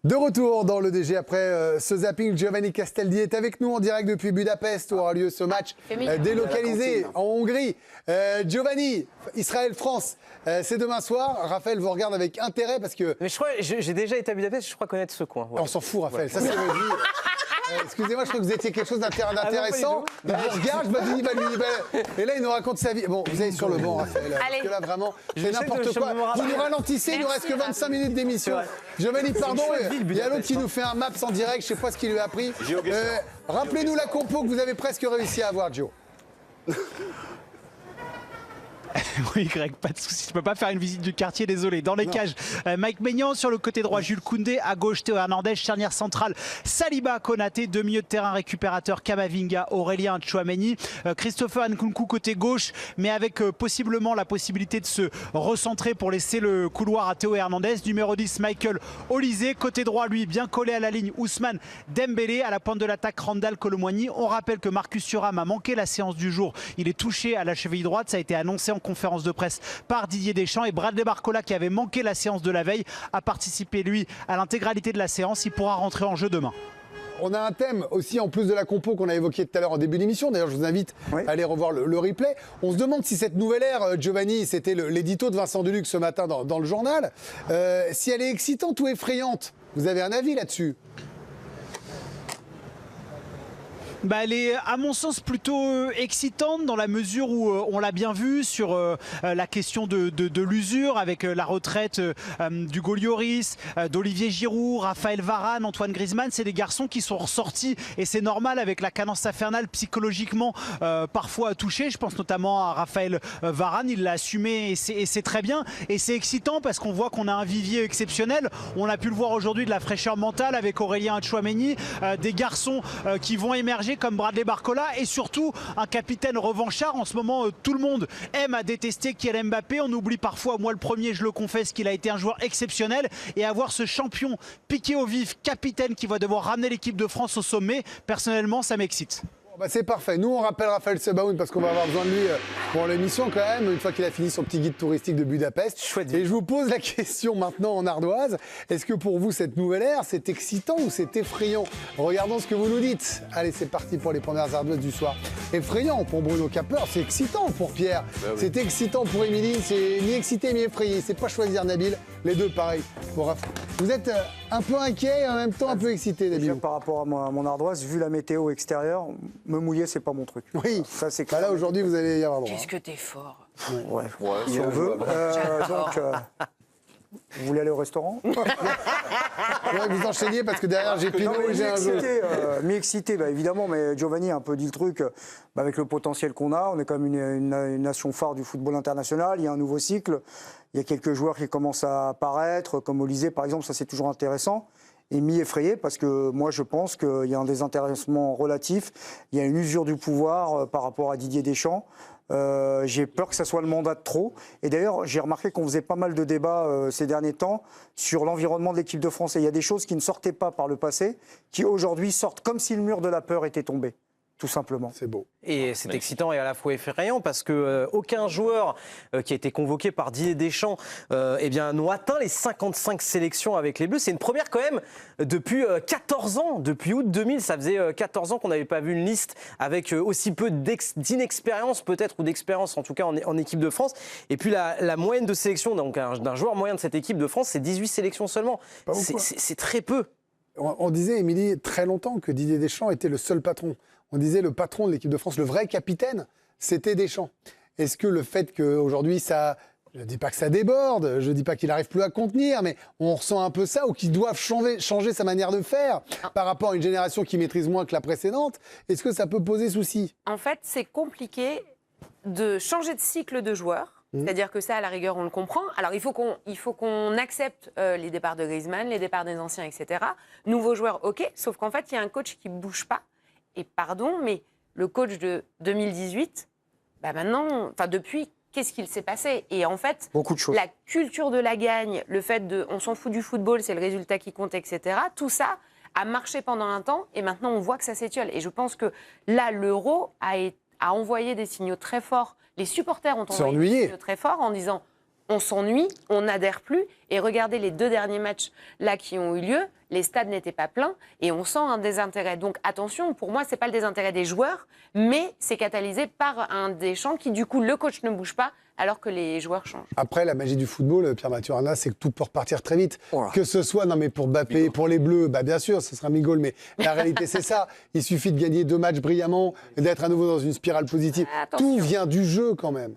De retour dans le DG après ce zapping, Giovanni Castaldi est avec nous en direct depuis Budapest où aura lieu ce match délocalisé en Hongrie. Giovanni, Israël-France, c'est demain soir. Raphaël vous regarde avec intérêt parce que... Mais je crois, j'ai déjà été à Budapest, je crois connaître ce coin. Ouais. On s'en fout Raphaël, ça c'est votre vie. Excusez-moi, je crois que vous étiez quelque chose d'intéressant. Il vous regarde, et là il nous raconte sa vie. Bon, vous allez sur le banc Raphaël, parce que là vraiment, c'est n'importe quoi. Vous nous ralentissez, il nous reste que 25 minutes d'émission. Giovanni, pardon, il y a l'autre qui nous fait un maps en direct, je sais pas ce qu'il lui a appris. Rappelez-nous la compo que vous avez presque réussi à avoir, Gio. Oui, Greg, pas de soucis. Je peux pas faire une visite du quartier, désolé. Dans les cages, Mike Maignan sur le côté droit, Jules Koundé à gauche, Théo Hernandez, charnière centrale, Saliba, Konaté, deux milieux de terrain récupérateurs, Kamavinga, Aurélien Tchouaméni, Christopher Nkunku côté gauche, mais avec possiblement la possibilité de se recentrer pour laisser le couloir à Théo Hernandez. Numéro 10, Michael Olysée. Côté droit, lui, bien collé à la ligne, Ousmane Dembélé. À la pointe de l'attaque, Randal Kolo Muani. On rappelle que Marcus Thuram a manqué la séance du jour. Il est touché à la cheville droite. Ça a été annoncé en conférence de presse par Didier Deschamps, et Bradley Barcola, qui avait manqué la séance de la veille, a participé lui à l'intégralité de la séance. Il pourra rentrer en jeu demain. On a un thème aussi en plus de la compo qu'on a évoqué tout à l'heure en début d'émission. D'ailleurs, je vous invite à aller revoir le replay. On se demande si cette nouvelle ère, Giovanni, c'était l'édito de Vincent Deluc ce matin dans le journal, si elle est excitante ou effrayante. Vous avez un avis là-dessus ? Elle est, à mon sens, plutôt excitante dans la mesure où on l'a bien vu sur la question de l'usure avec la retraite d'Hugo Lloris, d'Olivier Giroud, Raphaël Varane, Antoine Griezmann. C'est des garçons qui sont ressortis et c'est normal avec la cadence infernale psychologiquement parfois touchés. Je pense notamment à Raphaël Varane, il l'a assumé et c'est très bien. Et c'est excitant parce qu'on voit qu'on a un vivier exceptionnel. On a pu le voir aujourd'hui, de la fraîcheur mentale avec Aurélien Tchouaméni, des garçons qui vont émerger comme Bradley Barcola et surtout un capitaine revanchard. En ce moment, tout le monde aime à détester Kylian Mbappé. On oublie parfois, moi le premier, je le confesse, qu'il a été un joueur exceptionnel. Et avoir ce champion piqué au vif, capitaine qui va devoir ramener l'équipe de France au sommet, personnellement, ça m'excite. C'est parfait. Nous, on rappelle Raphaël Sebaoun parce qu'on va avoir besoin de lui pour l'émission quand même, une fois qu'il a fini son petit guide touristique de Budapest. Chouette. Et je vous pose la question maintenant en ardoise. Est-ce que pour vous, cette nouvelle ère, c'est excitant ou c'est effrayant? Regardons ce que vous nous dites. Allez, c'est parti pour les premières ardoises du soir. Effrayant pour Bruno Capper, c'est excitant pour Pierre. Oui. C'est excitant pour Émilie, c'est ni excité ni effrayé. C'est pas choisir Nabil, les deux pareil. Bon, vous êtes un peu inquiet et en même temps un peu excité, Nabil. Par rapport à mon ardoise, vu la météo extérieure, me mouiller, c'est pas mon truc. Oui, ça c'est clair. Là aujourd'hui, vous allez y avoir droit. Qu'est-ce que t'es fort. Ouais, si on veut. Donc, vous voulez aller au restaurant? Vous enchaîniez parce que derrière j'ai Pinot et j'ai un jeu. Mi-excité, évidemment, mais Giovanni a un peu dit le truc. Avec le potentiel qu'on a, on est quand même une nation phare du football international. Il y a un nouveau cycle. Il y a quelques joueurs qui commencent à apparaître, comme Olysée par exemple, ça c'est toujours intéressant. Et mi-effrayé parce que moi je pense qu'il y a un désintéressement relatif, il y a une usure du pouvoir par rapport à Didier Deschamps. J'ai peur que ça soit le mandat de trop. Et d'ailleurs, j'ai remarqué qu'on faisait pas mal de débats ces derniers temps sur l'environnement de l'équipe de France. Et il y a des choses qui ne sortaient pas par le passé, qui aujourd'hui sortent comme si le mur de la peur était tombé. Tout simplement. C'est beau. Et c'est excitant et à la fois effrayant parce que aucun joueur qui a été convoqué par Didier Deschamps n'ont atteint les 55 sélections avec les Bleus. C'est une première quand même depuis 14 ans. Depuis août 2000, ça faisait 14 ans qu'on n'avait pas vu une liste avec aussi peu d'inexpérience peut-être, ou d'expérience en tout cas en équipe de France. Et puis la moyenne de sélection d'un joueur moyen de cette équipe de France, c'est 18 sélections seulement. C'est très peu. On disait, Émilie, très longtemps que Didier Deschamps était le seul patron. On disait le patron de l'équipe de France, le vrai capitaine, c'était Deschamps. Est-ce que le fait qu'aujourd'hui, ça, je ne dis pas que ça déborde, je ne dis pas qu'il n'arrive plus à contenir, mais on ressent un peu ça, ou qu'il doit changer sa manière de faire par rapport à une génération qui maîtrise moins que la précédente, est-ce que ça peut poser souci? En fait, c'est compliqué de changer de cycle de joueurs. C'est-à-dire que ça, à la rigueur, on le comprend. Alors, il faut qu'on accepte les départs de Griezmann, les départs des anciens, etc. Nouveaux joueurs, OK, sauf qu'en fait, il y a un coach qui ne bouge pas. Et pardon, mais le coach de 2018, maintenant, depuis, qu'est-ce qu'il s'est passé? Et en fait, beaucoup de choses. La culture de la gagne, le fait de on s'en fout du football, c'est le résultat qui compte, etc. Tout ça a marché pendant un temps et maintenant, on voit que ça s'étiole. Et je pense que là, l'Euro a envoyé des signaux très forts. Les supporters ont envoyé des signaux très forts en disant on s'ennuie, on n'adhère plus. Et regardez les 2 derniers matchs là qui ont eu lieu, les stades n'étaient pas pleins et on sent un désintérêt. Donc attention, pour moi, c'est pas le désintérêt des joueurs, mais c'est catalysé par un Deschamps qui, du coup, le coach ne bouge pas alors que les joueurs changent. Après, la magie du football, Pierre Maturana, c'est que tout peut repartir très vite. Voilà. Que ce soit, non mais pour Mbappé, pour les Bleus, bah bien sûr, ce sera Migol, mais la réalité c'est ça. Il suffit de gagner 2 matchs brillamment et d'être à nouveau dans une spirale positive. Attention. Tout vient du jeu quand même.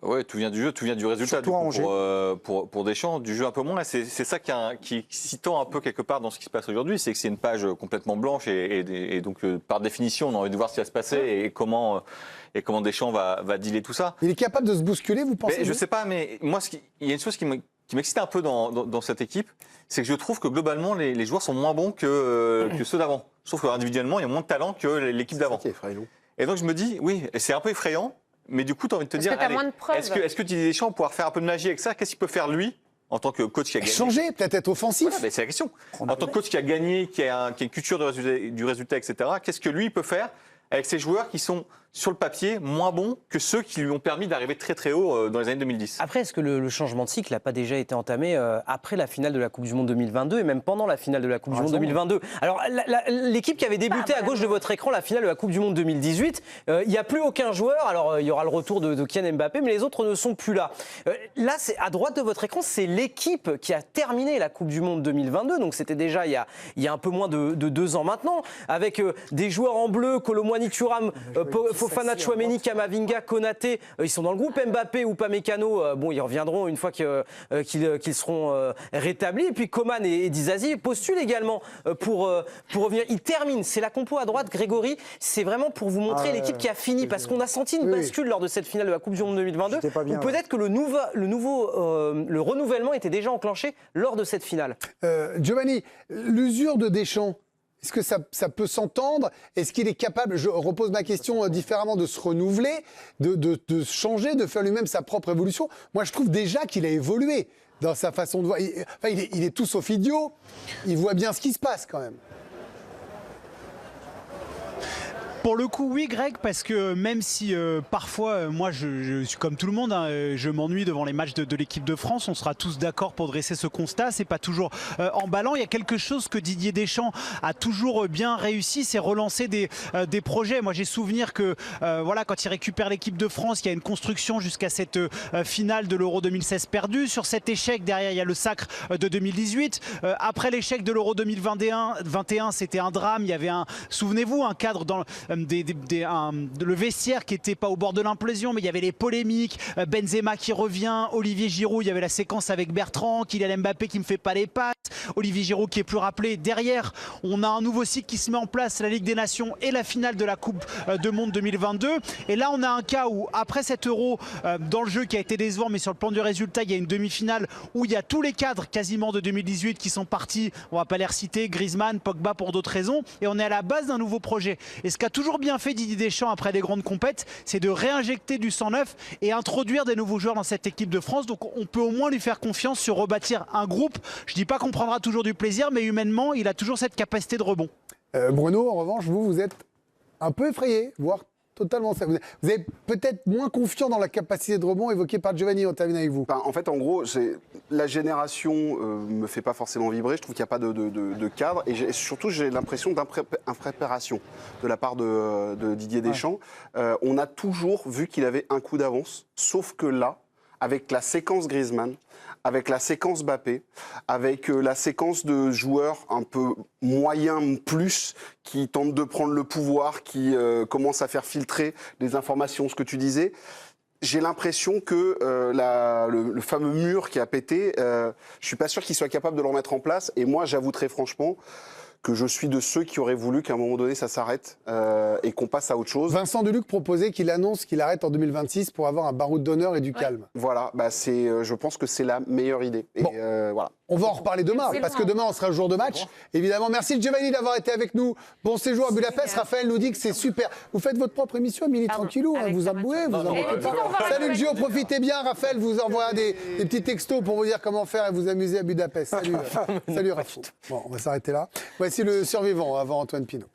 Oui, tout vient du jeu, tout vient du résultat. Surtout Du coup, à pour Deschamps, du jeu un peu moins. Et c'est ça qui est excitant un peu quelque part dans ce qui se passe aujourd'hui, c'est que c'est une page complètement blanche et donc par définition, on a envie de voir ce qui va se passer et comment Deschamps va dealer tout ça. Il est capable de se bousculer, vous pensez? Mais je sais pas, mais moi, il y a une chose qui m'excite un peu dans cette équipe, c'est que je trouve que globalement, les joueurs sont moins bons que ceux d'avant. Je trouve qu'individuellement, il y a moins de talent que l'équipe d'avant. C'est effrayant. Et donc je me dis, oui, c'est un peu effrayant, mais du coup, tu as envie de te dire, que t'as moins de preuves. est-ce que Didier Deschamps pourra faire un peu de magie avec ça? Qu'est-ce qu'il peut faire lui, en tant que coach qui a gagné? Changer, peut-être être offensif. Voilà, c'est la question. En tant que coach qui a gagné, qui a une culture du résultat, etc., qu'est-ce que lui peut faire avec ces joueurs qui sont, sur le papier, moins bons que ceux qui lui ont permis d'arriver très très haut dans les années 2010. Après, est-ce que le changement de cycle n'a pas déjà été entamé après la finale de la Coupe du Monde 2022 et même pendant la finale de la Coupe du Monde 2022? Alors, l'équipe qui avait débuté à gauche de votre écran, la finale de la Coupe du Monde 2018, il n'y a plus aucun joueur. Alors, il y aura le retour de Kylian Mbappé, mais les autres ne sont plus là. Là, à droite de votre écran, c'est l'équipe qui a terminé la Coupe du Monde 2022. Donc, c'était déjà il y a un peu moins de 2 ans maintenant, avec des joueurs en bleu, Kolo Muani, Thuram, Fofana, Tchouaméni, Kamavinga, Konaté, ils sont dans le groupe. Mbappé ou Upamecano, bon, ils reviendront une fois qu'ils seront rétablis. Et puis Coman et Dizazi postulent également pour revenir. Ils terminent. C'est la compo à droite, Grégory. C'est vraiment pour vous montrer l'équipe qui a fini, parce qu'on a senti une bascule lors de cette finale de la Coupe du Monde 2022. Ou peut-être que le renouvellement était déjà enclenché lors de cette finale. Giovanni, l'usure de Deschamps, est-ce que ça peut s'entendre? Est-ce qu'il est capable, je repose ma question différemment, de se renouveler, de changer, de faire lui-même sa propre évolution? Moi, je trouve déjà qu'il a évolué dans sa façon de voir. Il est tout sauf idiot. Il voit bien ce qui se passe quand même. Pour le coup, oui, Greg, parce que même si parfois, moi, je suis comme tout le monde, hein, je m'ennuie devant les matchs de l'équipe de France, on sera tous d'accord pour dresser ce constat, c'est pas toujours emballant. Il y a quelque chose que Didier Deschamps a toujours bien réussi, c'est relancer des projets. Moi, j'ai souvenir que voilà, quand il récupère l'équipe de France, il y a une construction jusqu'à cette finale de l'Euro 2016 perdue. Sur cet échec, derrière, il y a le sacre de 2018. Après l'échec de l'Euro 2021, c'était un drame. Il y avait souvenez-vous, un cadre dans le vestiaire qui n'était pas au bord de l'implosion, mais il y avait les polémiques, Benzema qui revient, Olivier Giroud, il y avait la séquence avec Bertrand, Kylian Mbappé qui ne me fait pas les passes, Olivier Giroud qui est plus rappelé. Derrière, on a un nouveau cycle qui se met en place, la Ligue des Nations et la finale de la Coupe de Monde 2022. Et là, on a un cas où, après cet Euro, dans le jeu qui a été décevant, mais sur le plan du résultat, il y a une demi-finale où il y a tous les cadres quasiment de 2018 qui sont partis, on va pas les reciter, Griezmann, Pogba pour d'autres raisons, et on est à la base d'un nouveau projet. Et ce qu'a toujours bien fait Didier Deschamps après des grandes compètes, c'est de réinjecter du sang neuf et introduire des nouveaux joueurs dans cette équipe de France. Donc on peut au moins lui faire confiance sur rebâtir un groupe. Je dis pas qu'on prendra toujours du plaisir, mais humainement, il a toujours cette capacité de rebond. Bruno, en revanche, vous êtes un peu effrayé, voire totalement. Vous êtes peut-être moins confiant dans la capacité de rebond évoquée par Giovanni. On termine avec vous. En fait, en gros, la génération me fait pas forcément vibrer. Je trouve qu'il n'y a pas de cadre. Et surtout, j'ai l'impression d'impréparation de la part de Didier Deschamps. On a toujours vu qu'il avait un coup d'avance. Sauf que là, avec la séquence Griezmann, avec la séquence Mbappé, avec la séquence de joueurs un peu moyens plus, qui tentent de prendre le pouvoir, qui commencent à faire filtrer les informations, ce que tu disais, j'ai l'impression que le fameux mur qui a pété, je suis pas sûr qu'il soit capable de le remettre en place. Et moi, j'avoue très franchement que je suis de ceux qui auraient voulu qu'à un moment donné, ça s'arrête et qu'on passe à autre chose. Vincent Deluc proposait qu'il annonce qu'il arrête en 2026 pour avoir un baroud d'honneur et du calme. Voilà, je pense que c'est la meilleure idée. Et bon. Voilà. On va en reparler demain, parce que demain, on sera le jour de match. Évidemment, merci Giovanni d'avoir été avec nous. Bon séjour à Budapest. Raphaël nous dit que c'est super. Vous faites votre propre émission, Émilie, tranquillou. Hein, vous embouez, vous embouez pas. Salut Gio, profitez bien. Raphaël vous envoie des petits textos pour vous dire comment faire et vous amuser à Budapest. Salut, salut Raphaël. Bon, on va s'arrêter là. Voici le survivant avant Antoine Pinault.